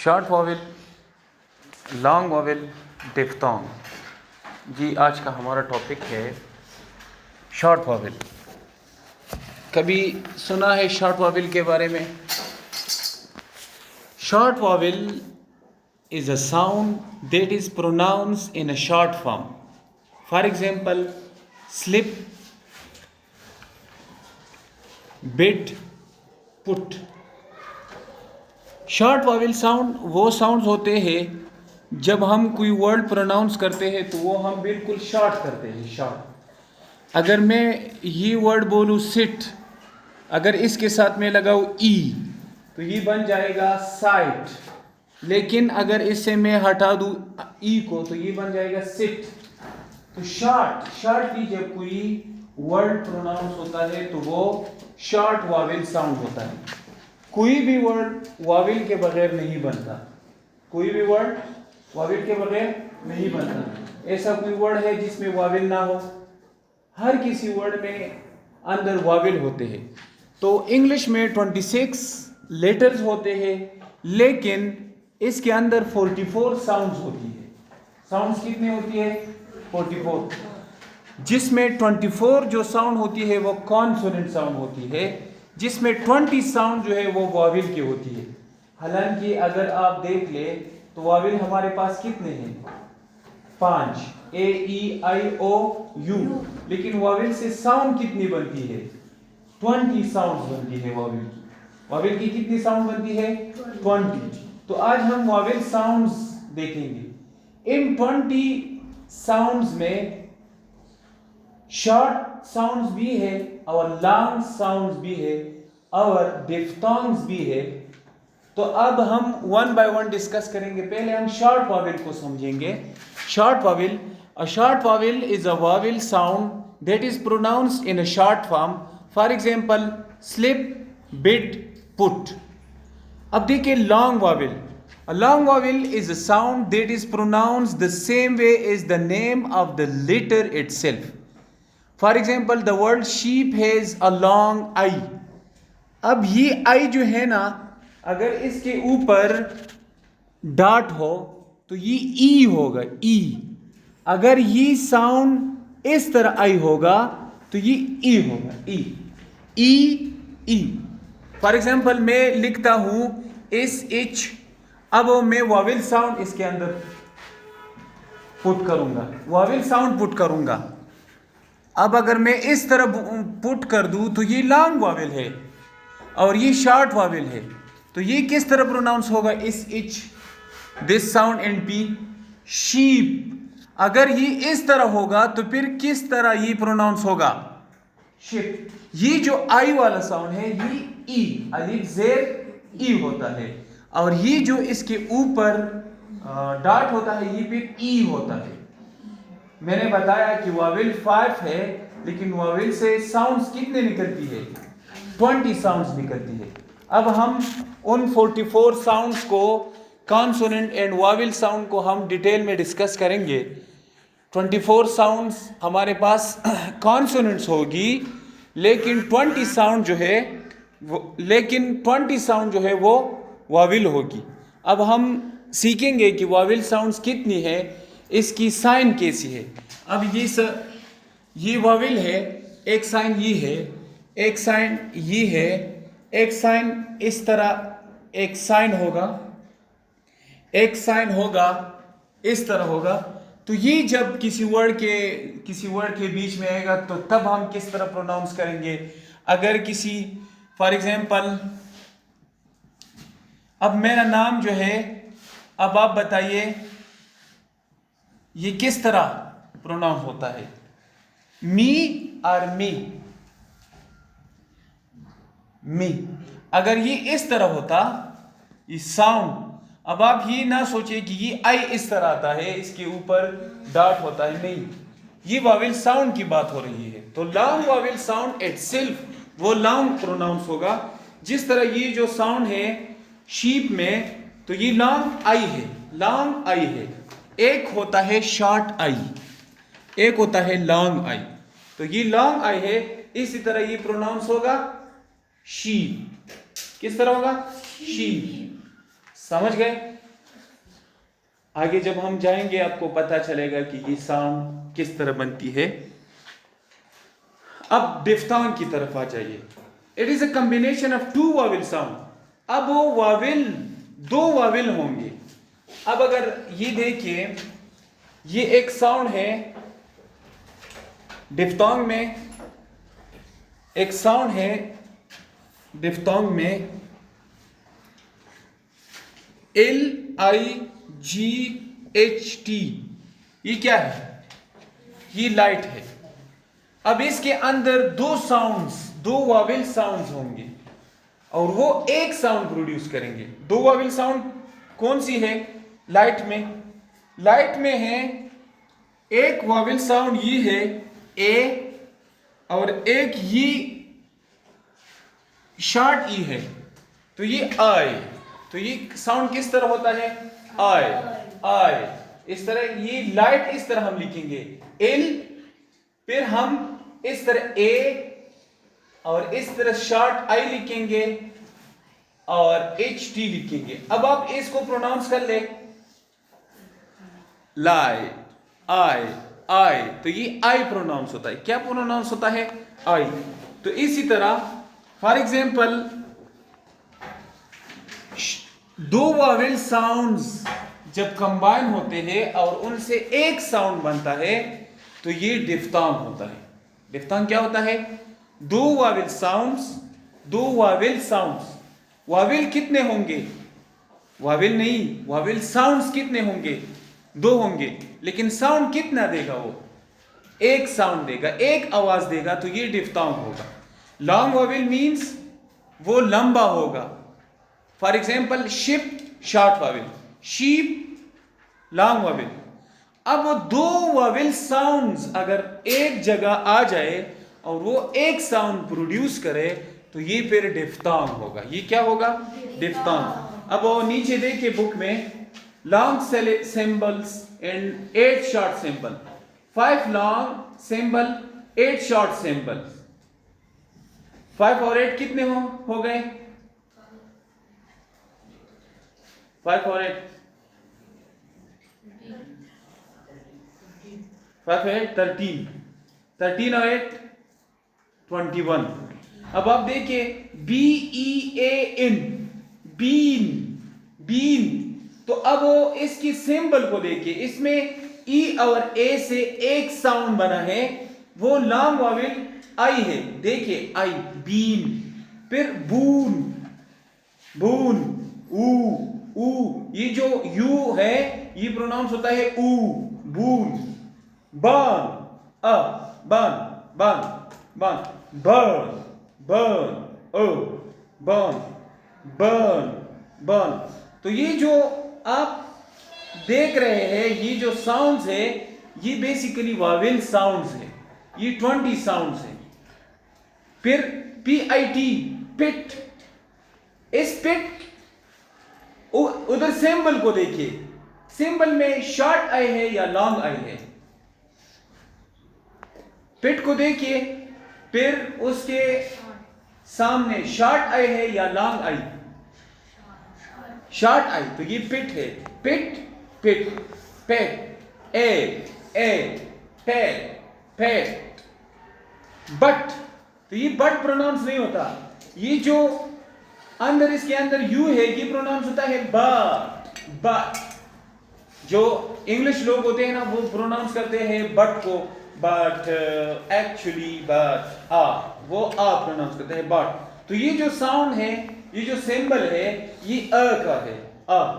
Short vowel, long vowel, diphthong. जी आज का हमारा टॉपिक है शॉर्ट वॉवेल। कभी सुना है शॉर्ट वॉवेल के बारे में? Short vowel is a sound that is pronounced in a short form. For example, slip, bid, put. Short vowel sound वो साउंड्स होते हैं जब हम कोई वर्ड प्रोनाउंस करते हैं तो वो हम बिल्कुल शॉर्ट करते हैं, शॉर्ट। अगर मैं ये वर्ड बोलूँ सिट, अगर इसके साथ में लगाऊँ ई तो ये बन जाएगा साइट। लेकिन अगर इससे मैं हटा दूँ ई को तो ये बन जाएगा सिट। तो शॉर्टली जब कोई वर्ड प्रोनाउंस होता है तो वो शॉर्ट वॉवेल साउंड होता है। कोई भी वर्ड वॉवेल के बगैर नहीं बनता, कोई भी वर्ड वॉवेल के बगैर नहीं बनता। ऐसा कोई वर्ड है जिसमें वॉवेल ना हो? हर किसी वर्ड में अंदर वॉवेल होते हैं। तो इंग्लिश में 26 लेटर्स होते हैं, लेकिन इसके अंदर 44 साउंड्स होती है। साउंड्स कितने होती है? 44, जिसमें 24 जो साउंड होती है वो कॉन्सोनेंट साउंड होती है, जिसमें 20 साउंड जो है वो वॉवेल की होती है। हालांकि अगर आप देख ले तो वॉवेल हमारे पास कितने हैं? 5, ए ई आई ओ यू। लेकिन वॉवेल से साउंड कितनी बनती है? 20 साउंड बनती है वॉवेल की। वॉवेल की कितनी साउंड बनती है? 20। तो आज हम वॉवेल साउंड्स देखेंगे। इन 20 साउंड्स में शॉर्ट साउंड्स भी है और लॉन्ग साउंड्स भी है और डिफ्थोंग्स भी है। तो अब हम वन बाय वन डिस्कस करेंगे। पहले हम शॉर्ट वॉवेल को समझेंगे। Short vowel, a short vowel is a vowel sound that is pronounced in a short form. For example, slip, bid, put. अब देखिए long vowel. A long vowel is a sound that is pronounced the same way as the name of the letter itself. For example, the word sheep has a long I. अब ये I जो है ना, अगर इसके ऊपर dot हो तो ये ई होगा, ई। अगर ये साउंड इस तरह आई होगा तो ये ई होगा, ई ई ई। फॉर एग्जाम्पल मैं लिखता हूं इस इच, अब मैं वॉवेल साउंड इसके अंदर पुट करूंगा, वॉवेल साउंड पुट करूंगा। अब अगर मैं इस तरह पुट कर दूं तो ये लॉन्ग वॉवेल है और ये शॉर्ट वॉवेल है। तो ये किस तरह प्रोनाउंस होगा? इस etch, this sound and P, sheep. अगर ये इस तरह होगा तो फिर किस तरह ये प्रोनाउंस होगा? शिप। ये जो आई वाला साउंड है ये ई, अलिफ जेर ई होता है, और ये जो इसके ऊपर डॉट होता है ये फिर ई होता है। मैंने बताया कि वॉवेल 5 है, लेकिन वॉवेल से साउंड्स कितने निकलती है? 20 साउंड्स निकलती है। अब हम उन 44 साउंड्स को, कॉन्सोनेंट एंड वॉवेल साउंड को हम डिटेल में डिस्कस करेंगे। 24 साउंड्स हमारे पास कॉन्सोनेंट्स होगी, लेकिन 20 साउंड जो है वो वॉवेल होगी। अब हम सीखेंगे कि वॉवेल साउंड्स कितनी है, इसकी साइन कैसी है। अब ये वॉवेल है, एक साइन ये है, एक साइन ये है, एक साइन इस तरह, एक साइन होगा, एक साइन होगा इस तरह होगा। तो ये जब किसी वर्ड के बीच में आएगा तो तब हम किस तरह प्रोनाउंस करेंगे। अगर किसी, फॉर एग्जाम्पल, अब मेरा नाम जो है, अब आप बताइए ये किस तरह प्रोनाउंस होता है? मी और मी, मी। अगर ये इस तरह होता ये साउंड, अब आप ये ना सोचिए कि ये आई इस तरह आता है, इसके ऊपर डॉट होता है, नहीं, ये वॉवेल साउंड की बात हो रही है। तो लॉन्ग वॉवेल साउंड इटसेल्फ वो लॉन्ग प्रोनाउंस होगा। जिस तरह ये जो साउंड है शीप में, तो ये लॉन्ग आई है, लॉन्ग आई है। एक होता है शॉर्ट आई, एक होता है लॉन्ग आई। तो ये लॉन्ग आई है, इसी तरह ये प्रोनाउंस होगा शीप। किस तरह होगा? शीप। समझ गए? आगे जब हम जाएंगे आपको पता चलेगा कि ये साउंड किस तरह बनती है। अब डिफ्थोंग की तरफ आ जाइए। It is a combination of two vowel sound. अब वो वावेल, दो वावेल होंगे। अब अगर ये देखिए, ये एक साउंड है डिफ्थोंग में, एक साउंड है डिफ्थोंग में LIGHT। ये क्या है? ये लाइट है। अब इसके अंदर दो साउंड्स, दो वावेल साउंड्स होंगे और वो एक साउंड प्रोड्यूस करेंगे। दो वावेल साउंड कौन सी है? लाइट में, लाइट में है एक वावेल साउंड ये है ए, और एक ये शॉर्ट ई है, तो ये आई। तो ये साउंड किस तरह होता है? आई, आई। इस तरह ये लाइट इस तरह हम लिखेंगे एल, फिर हम इस तरह ए और इस तरह शॉर्ट आई लिखेंगे और एच टी लिखेंगे। अब आप इसको प्रोनाउंस कर ले, लाइट, आई, आई। तो ये आई प्रोनाउंस होता है। क्या प्रोनाउंस होता है? आई। तो इसी तरह फॉर एग्जाम्पल दो वावेल साउंड्स जब कंबाइन होते हैं और उनसे एक साउंड बनता है तो ये डिफ्थोंग होता है। डिफ्थोंग क्या होता है? दो वावेल साउंड्स, दो वावेल साउंड्स। वावेल कितने होंगे? वावेल नहीं, वावेल साउंड्स कितने होंगे? दो होंगे, लेकिन साउंड कितना देगा? वो एक साउंड देगा, एक आवाज देगा, तो ये डिफ्थोंग होगा। लॉन्ग वावेल मीन्स वो लंबा होगा। For example ship, short Wavell, sheep, long Wavell. अब वो दो वावेल साउंड्स अगर एक जगह आ जाए और वो एक साउंड प्रोड्यूस करे तो ये फिर डिफ्थोंग होगा। ये क्या होगा? डिफ्थोंग। अब वो नीचे देखिए बुक में, long symbols and 8 short symbol, 5 long symbol, 8 short symbol. 5 और 8 कितने हो गए? 5 और 8, 5 और 8 13, 13 और 8 21। अब आप देखिए BEAN, बीन, बीन। तो अब वो इसकी सिंबल को देखिए, इसमें ई और ए से एक साउंड बना है, वो लॉन्ग वावेल आई है। देखिए आई, बीन। फिर बून, बून, ऊ, ये जो यू है ये प्रोनाउंस होता है ऊ, boon. Burn, burn, burn, burn, burn, burn, burn, burn, burn. तो ये जो आप देख रहे हैं, ये जो साउंड्स है ये बेसिकली वावेल साउंड्स है। ये 20 साउंड्स है। फिर PIT, पिट। इस पिट, उधर सिंबल को देखिए, सिंबल में शॉर्ट आई है या लॉन्ग आई है? पिट को देखिए, फिर उसके सामने शॉर्ट आई है या लॉन्ग आई? शॉर्ट आई, तो ये पिट है। पिट, पिट, पेट, ए, पेट, पेट। बट, तो ये बट प्रोनाउंस नहीं होता। ये जो अंदर, इसके अंदर यू है, ये प्रोनाउंस होता है बट, बट। जो इंग्लिश लोग होते हैं ना, वो प्रोनाउंस करते हैं बट को बट, एक्चुअली बट, वो प्रोनाउंस करते हैं बट। तो ये जो साउंड है, ये जो सिंबल है, ये का है,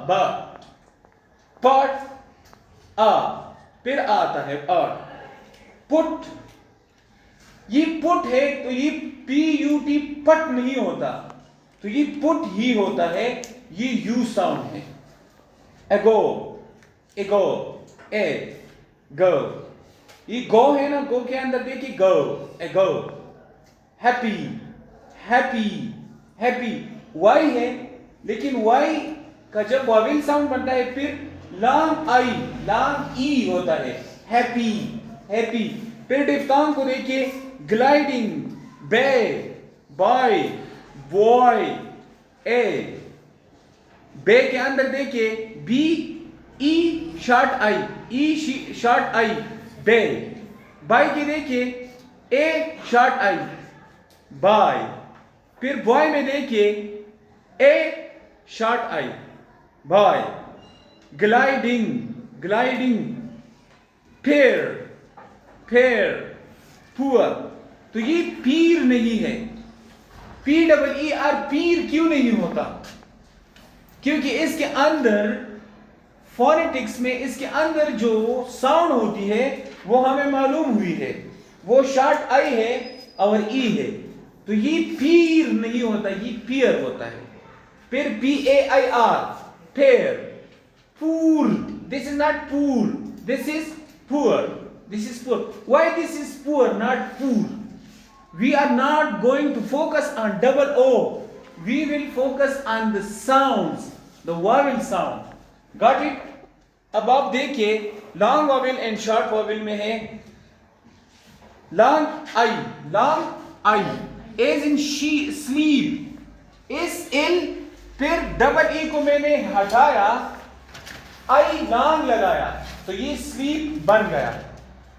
बट, पट, फिर आता है पुट। ये पुट है, तो ये PUT पट नहीं होता, तो ये पुट ही होता है। ये यू साउंड है। एगो, एगो, ए, गो। ये गो है ना, गो के अंदर देखिए गो, एगो। हैप्पी, हैप्पी, हैप्पी, वाई है, लेकिन वाई का जब वावेल साउंड बनता है फिर लॉन्ग आई, लॉन्ग ई होता है। Happy, happy. फिर डिफ्थोंग को देखिए, gliding, bay, boy, boy, A, bay के अंदर देखिए B E short I, E short I, bay. Buy के देखिए ए शॉर्ट आई, बाय। फिर बॉय में देखिए A short I, boy. Gliding, gliding, fair, fair, poor. तो ये पीर नहीं है, पी डबल ई आर, पीर क्यों नहीं होता? क्योंकि इसके अंदर फोनेटिक्स में इसके अंदर जो साउंड होती है वो हमें मालूम हुई है, वो शॉर्ट आई है और ई है। तो ये पीर नहीं होता, ये पियर होता है। फिर P A I R, fair, पूर। दिस इज नॉट पूर, this is poor, this is poor. Why this is poor not पूर? We are not going to focus on double O. We will focus on the sounds, the vowel sound. Got it? अब आप देखिए long vowel and short vowel में है long I, long I, as in she, sleep, ease eel. फिर double E को मैंने हटाया, I long लगाया, तो ये स्लीप बन गया।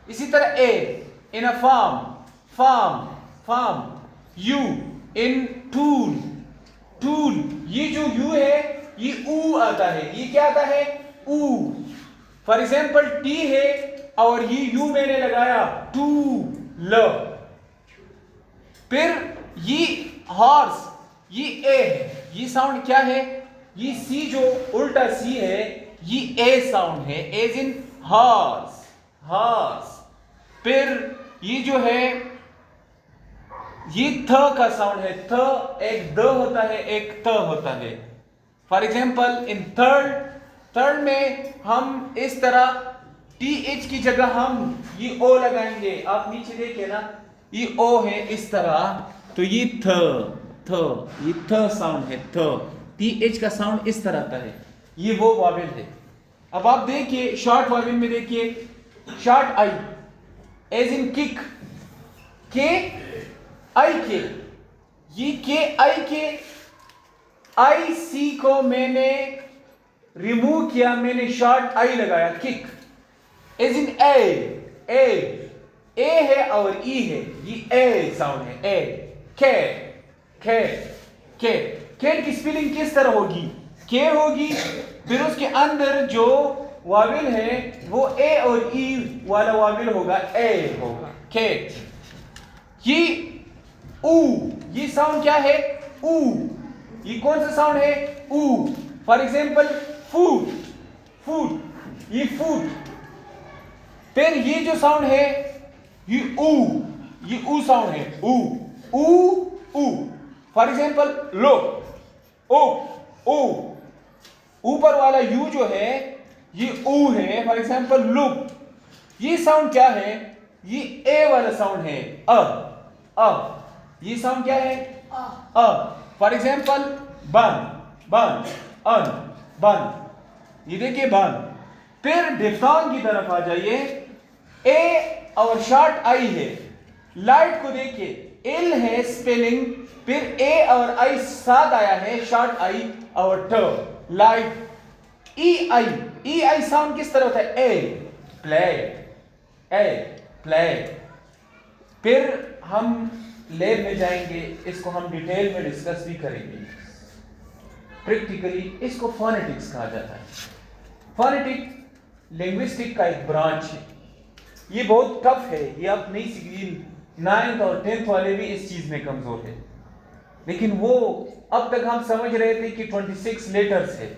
इसी तरह A in a farm, farm, farm. U in tool, tool. ये जो यू है ये ऊ आता है, ये क्या आता है? ऊ। फॉर एग्जाम्पल टी है और ये यू मैंने लगाया, टू ल। फिर ये हॉर्स, ये ए है, ये साउंड क्या है? ये सी जो उल्टा सी है ये ए साउंड है, एज इन हॉर्स, हॉर्स। फिर ये जो है ये थ का साउंड है, थ एक द होता है, एक त होता है। For example in third, third में हम इस तरह टी एच की जगह हम ये ओ लगाएंगे। आप नीचे देखिए ना, ये ओ है इस तरह, तो ये थ, थ, ये थ साउंड है, थ। टी एच का साउंड इस तरह का है, ये वो वॉवेल है। अब आप देखिए शॉर्ट वॉवेल में देखिए short I, as in kick, K I के, ये के आई के, आई सी को मैंने रिमूव किया, मैंने शॉर्ट आई लगाया, किक। एज इन ए, ए है और ई है, ये ए साउंड है, ए। के, के, के, के की स्पेलिंग किस तरह होगी? के होगी, फिर उसके अंदर जो वाविल है वो ए और ई वाला वाविल होगा, ए होगा, के। ये ऊ, ये साउंड क्या है? ऊ। ये कौन सा साउंड है? ऊ। फॉर एग्जाम्पल फूड, फूड, ये फूड। फिर ये जो साउंड है ये ऊ, ये ऊ साउंड है, ऊ, ऊ, ऊ। फॉर एग्जाम्पल लो, ओ, ओ। ऊपर वाला यू जो है ये ऊ है, फॉर एग्जाम्पल लुक। ये साउंड क्या है? ये ए वाला साउंड है, अ। ये साउंड क्या है? अ। फॉर एग्जाम्पल बन, बन, अन, बन। ये देखिए बन। फिर डिफ्थॉन्ग की तरफ आ जाइए, ए और शॉर्ट आई है। लाइट को देखिए, इल है स्पेलिंग, फिर ए और आई साथ आया है, शॉर्ट आई और ट, लाइट। ई आई साउंड किस तरह होता है? ए, प्ले, ए, प्ले। फिर हम लैब में जाएंगे, इसको हम डिटेल में डिस्कस भी करेंगे प्रैक्टिकली। इसको फोनेटिक्स कहा जाता है। फोनेटिक लिंग्विस्टिक का एक ब्रांच है, ये बहुत टफ है, ये आप नहीं सीखिए। 9th और 10th वाले भी इस चीज में कमजोर है, लेकिन वो अब तक हम समझ रहे थे कि 26 लेटर्स है।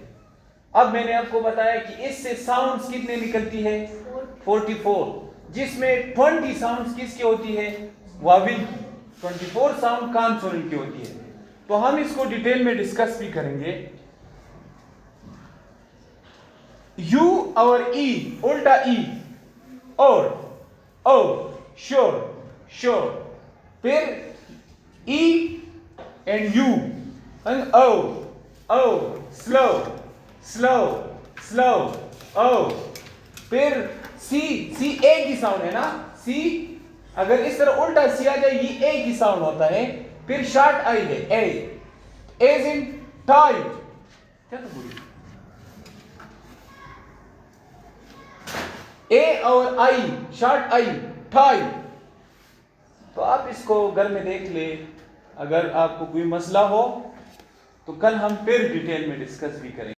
अब मैंने आपको बताया कि इससे साउंड्स कितने निकलती है? 44, जिसमें 20 साउंड्स किसकी होती है? वाविल की। 24 साउंड कॉन्सोनेंट की होती है। तो हम इसको डिटेल में डिस्कस भी करेंगे। यू और ई, उल्टा ई, और, ओ, श्योर, श्योर। फिर E and U, and O, slow, slow, slow, O. फिर सी ए की साउंड है ना, सी। अगर इस तरह उल्टा सी आ जाए, ये ए की साउंड होता है। फिर शॉर्ट आई है, ए, एज इन टाइट, क्या तो बुरी ए और आई, शॉर्ट आई, टाई। तो आप इसको घर में देख ले, अगर आपको कोई मसला हो तो कल हम फिर डिटेल में डिस्कस भी करेंगे।